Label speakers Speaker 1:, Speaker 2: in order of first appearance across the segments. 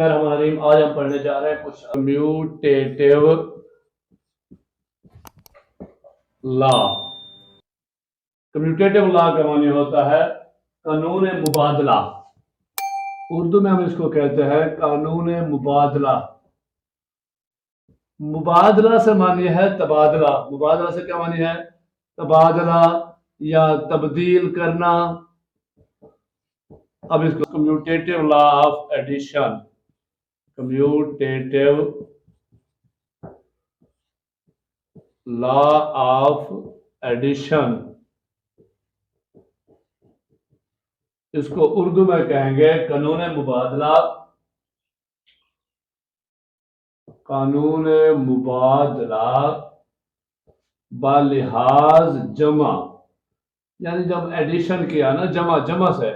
Speaker 1: ہمارے آج ہم پڑھنے جا رہے ہیں کچھ کمیوٹیٹیو لا۔ کمیوٹیٹیو لا کا معنی ہوتا ہے قانون مبادلہ۔ اردو میں ہم اس کو کہتے ہیں قانون مبادلہ۔ مبادلہ سے معنی ہے تبادلہ۔ مبادلہ سے کیا معنی ہے؟ تبادلہ یا تبدیل کرنا۔ اب اس کو commutative law of addition, commutative law of addition, اس کو اردو میں کہیں گے قانون مبادلہ۔ قانون مبادلہ بالحاظ جمع، یعنی جب ایڈیشن کیا نا جمع سے،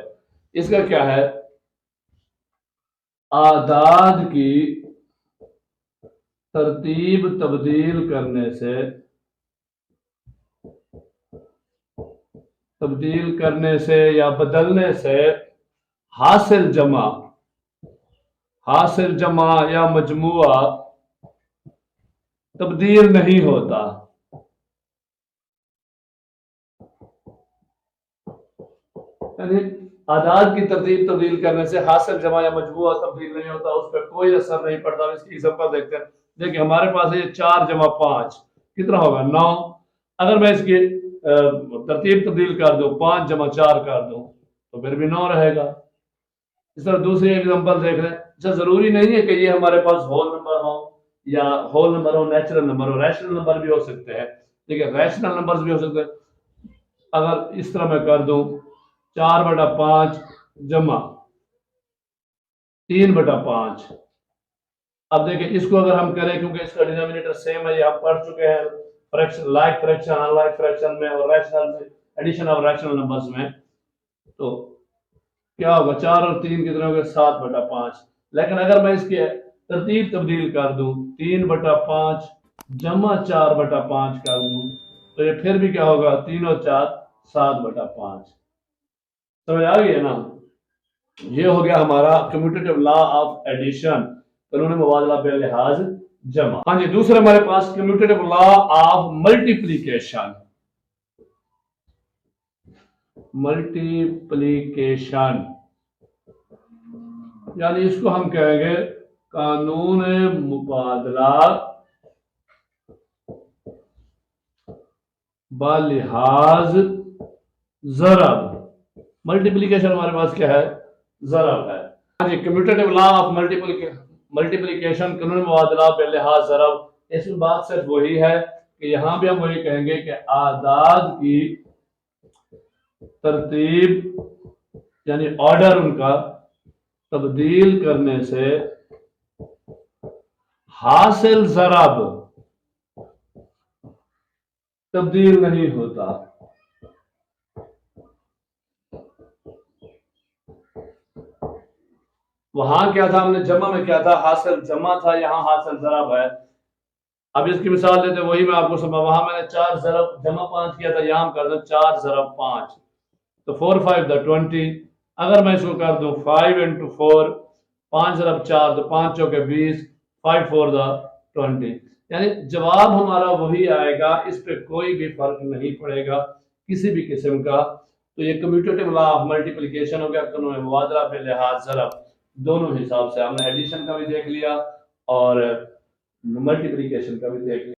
Speaker 1: اس کا کیا ہے؟ اعداد کی ترتیب تبدیل کرنے سے یا بدلنے سے حاصل جمع یا مجموعہ تبدیل نہیں ہوتا۔ یعنی اعداد کی ترتیب تبدیل کرنے سے حاصل جمع یا مجموعہ تبدیل نہیں ہوتا، اس پہ کوئی اثر نہیں پڑتا۔ اس کی ایگزامپل دیکھتے ہیں۔ دیکھیں ہمارے پاس ہے 4 جمع 5 کتنا ہوگا؟ 9۔ اگر میں اس کی ترتیب تبدیل کر دوں، 5 جمع 4 کر دوں تو پھر بھی 9 رہے گا۔ اس طرح دوسری ایگزامپل دیکھ رہے ہیں۔ ضروری نہیں ہے کہ یہ ہمارے پاس ہول نمبر ہو یا ہول نمبر ہو، نیچرل نمبر ہو، ریشنل نمبر بھی ہو سکتے ہیں۔ لیکن ریشنل نمبر بھی ہو سکتے ہیں۔ اگر اس طرح میں کر دوں 4/5 جمع 3/5، اب دیکھیں اس کو اگر ہم کریں، کیونکہ اس کا ڈینامینیٹر سیم ہے، یہ ہم پڑھ چکے ہیں friction, like friction, in like friction میں اور rational addition of rational numbers میں، تو کیا ہوگا؟ 4 اور 3 کتنے ہوگے؟ 7/5۔ لیکن اگر میں اس کی ترتیب تبدیل کر دوں، 3/5 جمع 4/5 کر دوں تو یہ پھر بھی کیا ہوگا؟ 3 اور 4 7/5۔ سمجھ آ گئی ہے نا؟ یہ ہو گیا ہمارا کمیوٹیٹیو لا آف ایڈیشن، قانون مبادلہ باللحاظ جمع۔ ہاں جی، دوسرے ہمارے پاس کمیوٹیٹیو لا آف ملٹیپلیکیشن۔ ملٹیپلیکیشن یعنی اس کو ہم کہیں گے قانون مبادلہ باللحاظ ضرب۔ ملٹیپلیکیشن ہمارے پاس کیا ہے؟ ضرب ہے۔ ہاں جی، کمیوٹیٹیو لا آف ملٹیپلیکیشن، قانون مبادلہ باللحاظ ضرب۔ اس میں بات صرف وہی ہے کہ یہاں بھی ہم وہی کہیں گے کہ اعداد کی ترتیب یعنی آرڈر ان کا تبدیل کرنے سے حاصل ضرب تبدیل نہیں ہوتا۔ وہاں کیا تھا؟ ہم نے جمع میں کیا تھا؟ حاصل جمع تھا، یہاں حاصل ضرب ہے۔ اب اس کی مثال دیتے وہی میں آپ کو سمجھا، وہاں میں نے 4 ضرب جمع 5 کیا تھا، یہاں ہم کر دیں 4 ضرب 5 تو 4 5 20۔ اگر میں اس کو کر دوں 5 into 4، 5 ضرب 4 تو 5 چوکے 20، 5 4 20، یعنی جواب ہمارا وہی آئے گا، اس پہ کوئی بھی فرق نہیں پڑے گا کسی بھی قسم کا۔ تو یہ کمیوٹیٹیو لا آف ملٹیپلیکیشن ہو گیا، قانون مبادلہ باللحاظ ضرب۔ دونوں حساب سے ہم نے ایڈیشن کا بھی دیکھ لیا اور ملٹیپلیکیشن کا بھی دیکھ لیا۔